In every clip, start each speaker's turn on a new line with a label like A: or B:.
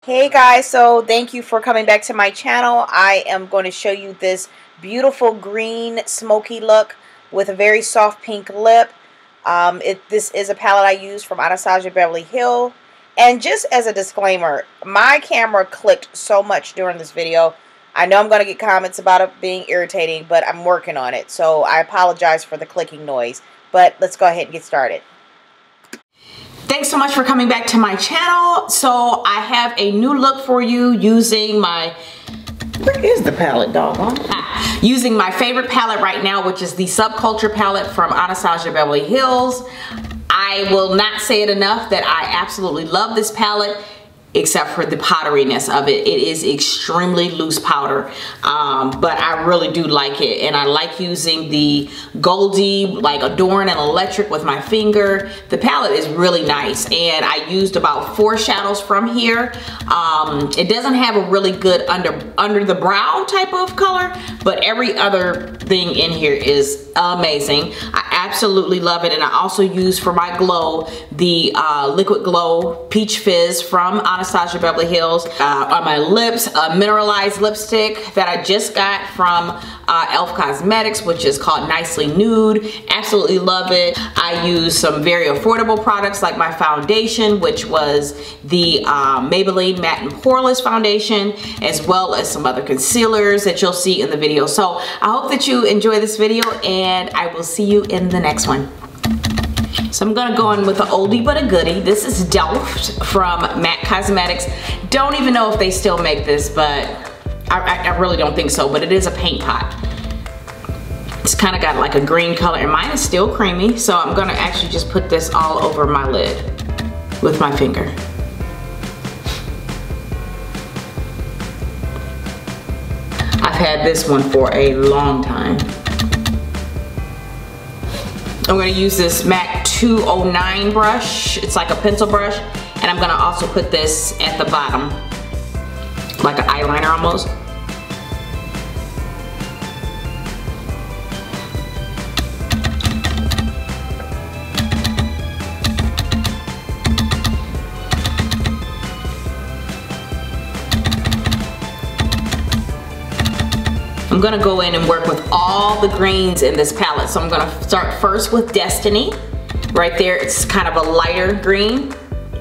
A: Hey guys, so thank you for coming back to my channel. I am going to show you this beautiful green smoky look with a very soft pink lip. This is a palette I use from Anastasia Beverly Hills. And just as a disclaimer, my camera clicked so much during this video. I know I'm going to get comments about it being irritating, but I'm working on it. So I apologize for the clicking noise. But let's go ahead and get started.
B: Thanks so much for coming back to my channel. So I have a new look for you using my, where is the palette, doggone? Using my favorite palette right now, which is the Subculture palette from Anastasia Beverly Hills. I will not say it enough that I absolutely love this palette, except for the powderiness of it. It is extremely loose powder, but I really do like it. And I like using the Goldie, like Adorn and Electric with my finger. The palette is really nice. And I used about 4 shadows from here. It doesn't have a really good under the brow type of color, but every other thing in here is amazing. I absolutely love it. And I also use for my glow, the Liquid Glow Peach Fizz from Anastasia Beverly Hills. On my lips, a mineralized lipstick that I just got from Elf Cosmetics, which is called Nicely Nude. Absolutely love it. I use some very affordable products like my foundation, which was the Maybelline Matte and Poreless foundation, as well as some other concealers that you'll see in the video. So I hope that you enjoy this video, and I will see you in the next one. So I'm gonna go in with an oldie but a goodie. This is Delft from MAC Cosmetics. Don't even know if they still make this, but I really don't think so, but it is a paint pot. It's kind of got like a green color, and mine is still creamy, so I'm gonna actually just put this all over my lid with my finger. I've had this one for a long time. I'm going to use this MAC 209 brush. It's like a pencil brush. And I'm going to also put this at the bottom, like an eyeliner almost. I'm gonna go in and work with all the greens in this palette. So I'm gonna start first with Destiny. Right there, it's kind of a lighter green.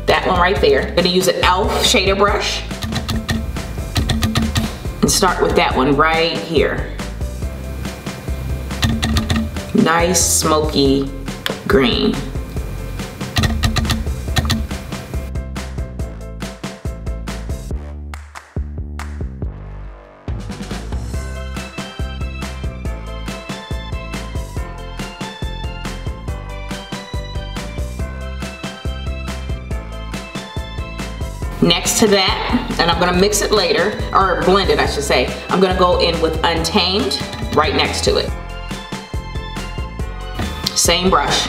B: That one right there. I'm gonna use an Elf shader brush. And start with that one right here. Nice smoky green. Next to that, and I'm gonna mix it later, or blend it I should say, I'm gonna go in with Untamed right next to it. Same brush.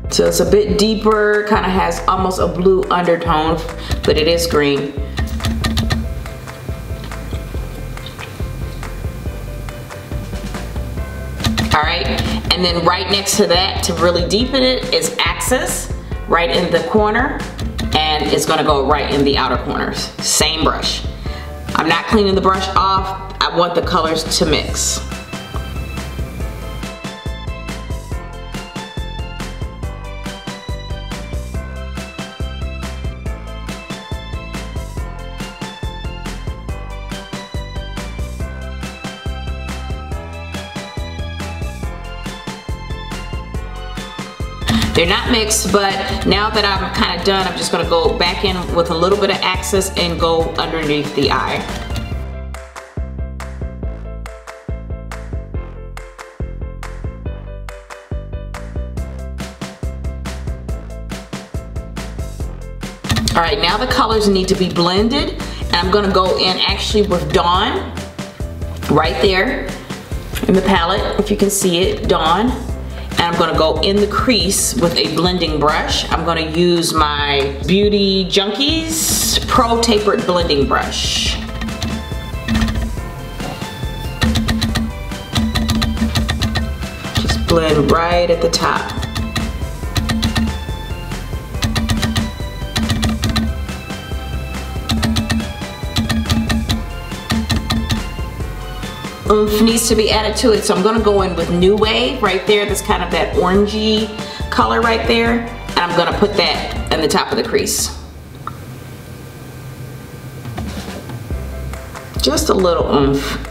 B: So it's a bit deeper, kind of has almost a blue undertone, but it is green. All right, and then right next to that, to really deepen it, is Axis, right in the corner, and it's gonna go right in the outer corners. Same brush. I'm not cleaning the brush off. I want the colors to mix. They're not mixed, but now that I'm kind of done, I'm just gonna go back in with a little bit of Axis and go underneath the eye. All right, now the colors need to be blended, and I'm gonna go in actually with Dawn, right there in the palette, if you can see it, Dawn. And I'm gonna go in the crease with a blending brush. I'm gonna use my Beauty Junkies Pro Tapered Blending Brush. blend right at the top. Oomph needs to be added to it, so I'm gonna go in with New Wave right there. That's kind of that orangey color right there. And I'm gonna put that in the top of the crease. Just a little oomph.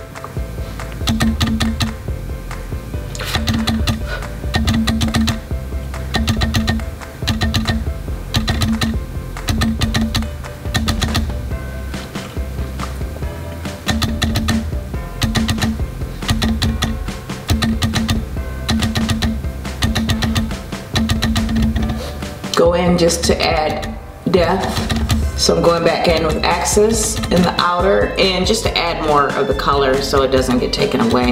B: Go in just to add depth. So I'm going back in with Axis in the outer and just to add more of the color so it doesn't get taken away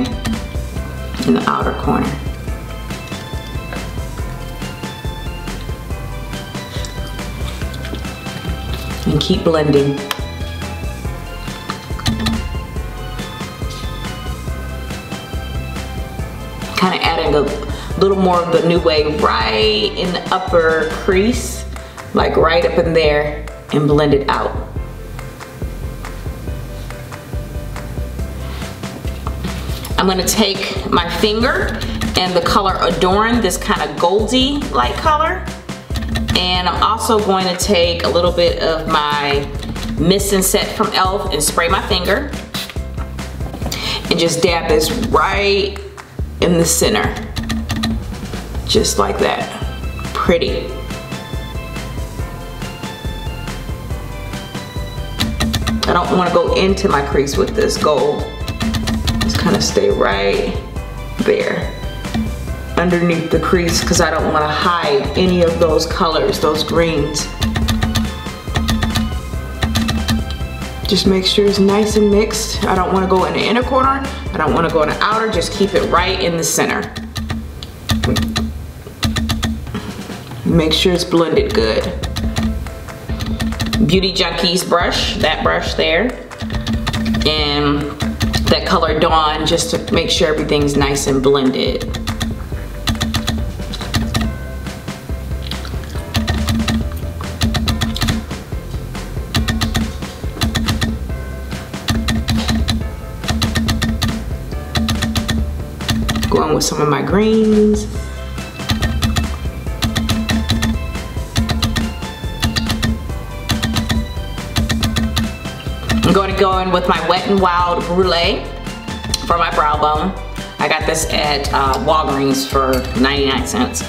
B: in the outer corner. And keep blending. Kind of adding a little more of the New Wave right in the upper crease, like right up in there, and blend it out. I'm gonna take my finger and the color Adorn, this kind of goldy light color, and I'm also going to take a little bit of my Mist and Set from e.l.f. and spray my finger and just dab this right in the center. Just like that. Pretty. I don't want to go into my crease with this gold. Just kind of stay right there underneath the crease because I don't want to hide any of those colors, those greens. Just make sure it's nice and mixed. I don't want to go in the inner corner. I don't want to go in the outer. Just keep it right in the center. Make sure it's blended good. Beauty Junkies brush, that brush there. And that color Dawn, just to make sure everything's nice and blended. Going with some of my greens. I'm going to go in with my Wet n Wild Brulee for my brow bone. I got this at Walgreens for 99 cents.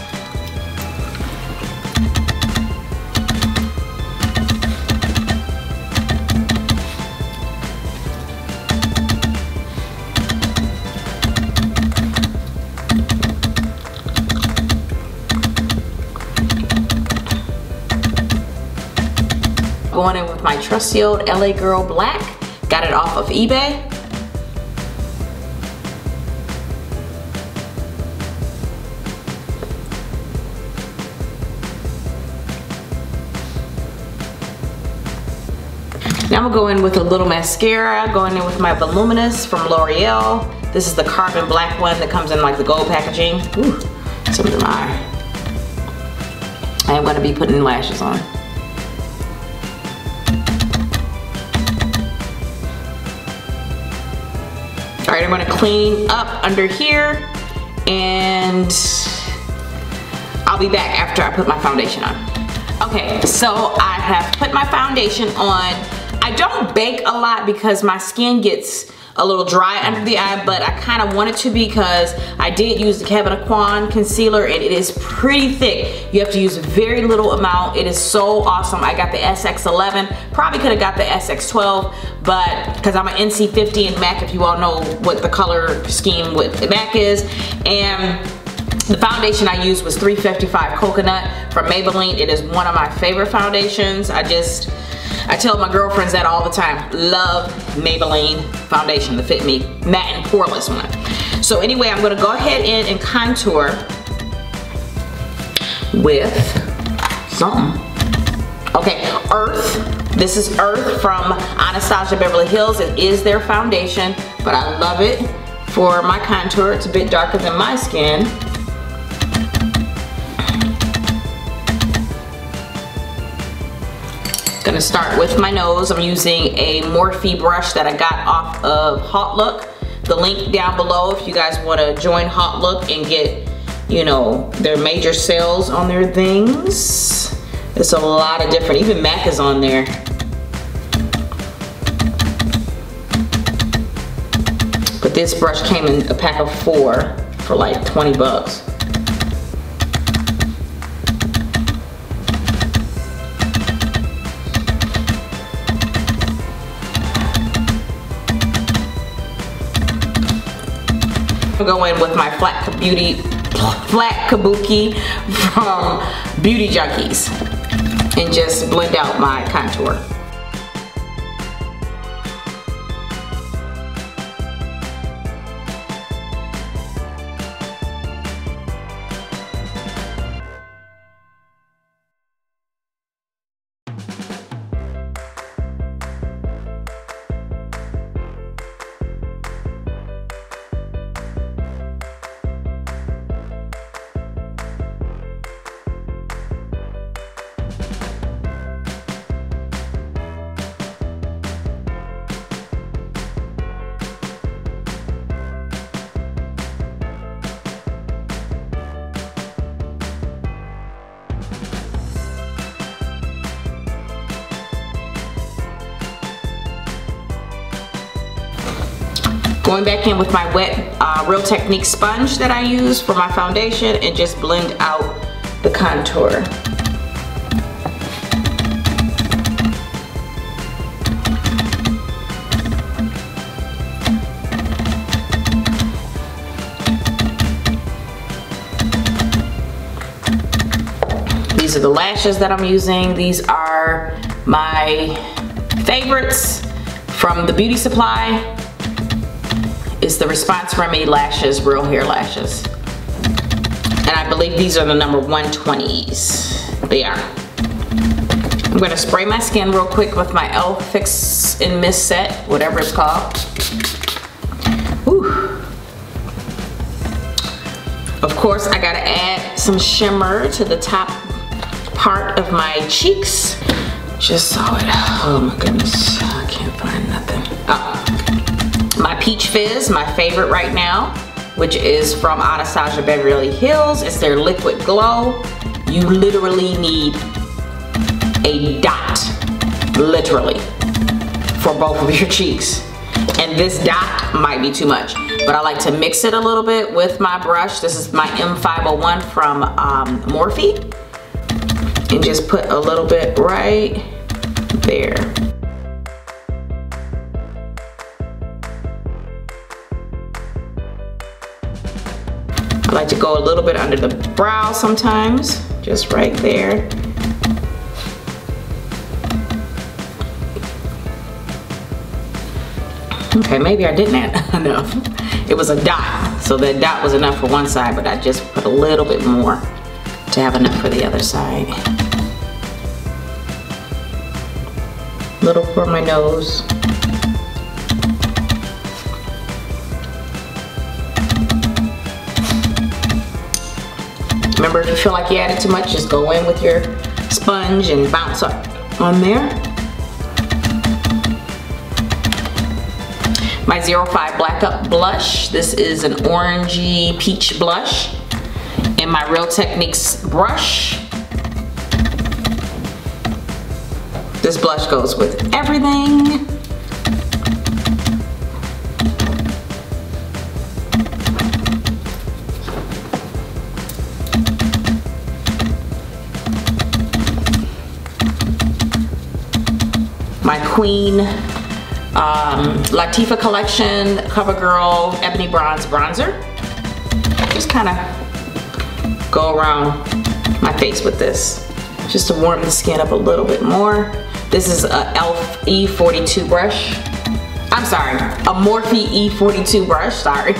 B: Going in with my trusty old LA Girl Black. Got it off of eBay. Now I'm gonna go in with a little mascara. Going in with my Voluminous from L'Oreal. This is the carbon black one that comes in like the gold packaging. Ooh, it's under my eye. I am gonna be putting lashes on. All right, I'm gonna clean up under here and I'll be back after I put my foundation on. Okay, so I have put my foundation on. I don't bake a lot because my skin gets a little dry under the eye, but I kind of wanted to because I did use the Kevyn Aucoin concealer and it is pretty thick. You have to use a very little amount. It is so awesome. I got the SX11, probably could have got the SX12, but because I'm an NC50 and MAC, if you all know what the color scheme with the MAC is. And the foundation I used was 355 Coconut from Maybelline. It is one of my favorite foundations. I tell my girlfriends that all the time. Love Maybelline foundation, the Fit Me matte and poreless one. So anyway, I'm gonna go ahead and contour with something. Okay, Earth. This is Earth from Anastasia Beverly Hills. It is their foundation, but I love it for my contour. It's a bit darker than my skin. Gonna start with my nose. I'm using a Morphe brush that I got off of Hot Look. The link down below if you guys want to join Hot Look and get, you know, their major sales on their things. There's a lot of different, even MAC is on there. But this brush came in a pack of 4 for like 20 bucks. I'm gonna go in with my flat kabuki from Beauty Junkies and just blend out my contour. Going back in with my wet Real Technique sponge that I use for my foundation and just blend out the contour. These are the lashes that I'm using. These are my favorites from the Beauty Supply. It's the Response Remedy Lashes, Real Hair Lashes. And I believe these are the number 120s. They are. I'm gonna spray my skin real quick with my e.l.f. Fix and Mist set, whatever it's called. Whew. Of course, I gotta add some shimmer to the top part of my cheeks. Just so it, oh my goodness, I can't find nothing. Oh. My Peach Fizz, my favorite right now, which is from Anastasia Beverly Hills. It's their Liquid Glow. You literally need a dot, literally, for both of your cheeks. And this dot might be too much, but I like to mix it a little bit with my brush. This is my M501 from Morphe. And just put a little bit right there. I like to go a little bit under the brow sometimes, just right there. Okay, maybe I didn't add enough. It was a dot, so that dot was enough for one side, but I just put a little bit more to have enough for the other side. Little for my nose. Remember, if you feel like you added too much, just go in with your sponge and bounce up on there. My 05 Black Up blush. This is an orangey peach blush. And my Real Techniques brush. This blush goes with everything. My Queen Latifah Collection CoverGirl Ebony Bronze Bronzer. Just kind of go around my face with this, just to warm the skin up a little bit more. This is a e.l.f. E42 brush. I'm sorry, a Morphe E42 brush, sorry.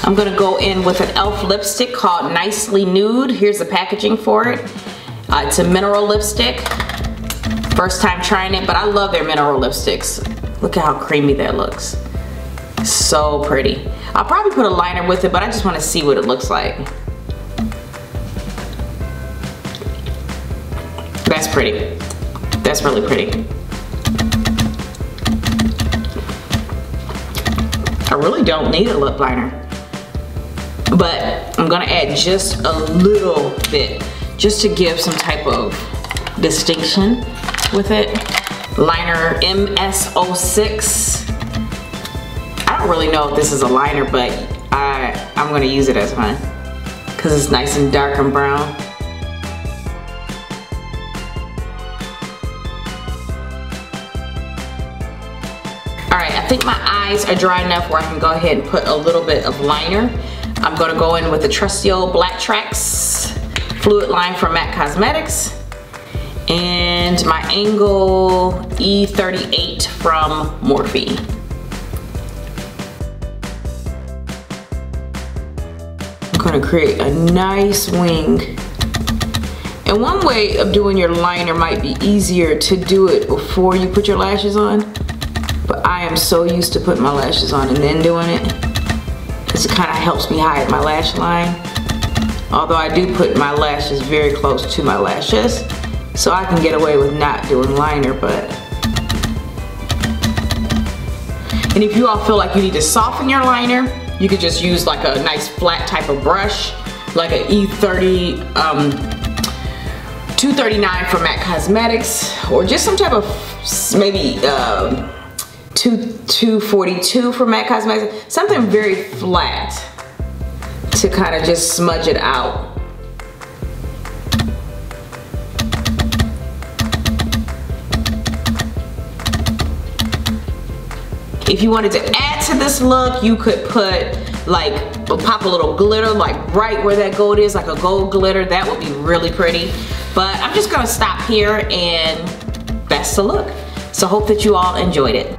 B: I'm gonna go in with an e.l.f. lipstick called Nicely Nude. Here's the packaging for it. It's a mineral lipstick. First time trying it, but I love their mineral lipsticks. Look at how creamy that looks. So pretty. I'll probably put a liner with it, but I just wanna see what it looks like. That's pretty. That's really pretty. I really don't need a lip liner, but I'm gonna add just a little bit just to give some type of distinction with it. Liner MS06. I don't really know if this is a liner, but I'm gonna use it as one because it's nice and dark and brown. Alright, I think my eyes are dry enough where I can go ahead and put a little bit of liner. I'm going to go in with the trusty old Black Tracks Fluid Line from MAC Cosmetics and my Angle E38 from Morphe. I'm going to create a nice wing. And one way of doing your liner might be easier to do it before you put your lashes on. But I am so used to putting my lashes on and then doing it, because it kind of helps me hide my lash line. Although I do put my lashes very close to my lashes, so I can get away with not doing liner, but. And if you all feel like you need to soften your liner, you could just use like a nice flat type of brush, like an E30, 239 from MAC Cosmetics, or just some type of maybe 242 from MAC Cosmetics, something very flat to kind of just smudge it out. If you wanted to add to this look, you could put like, pop a little glitter like right where that gold is, like a gold glitter. That would be really pretty. But I'm just gonna stop here and that's the look. So hope that you all enjoyed it.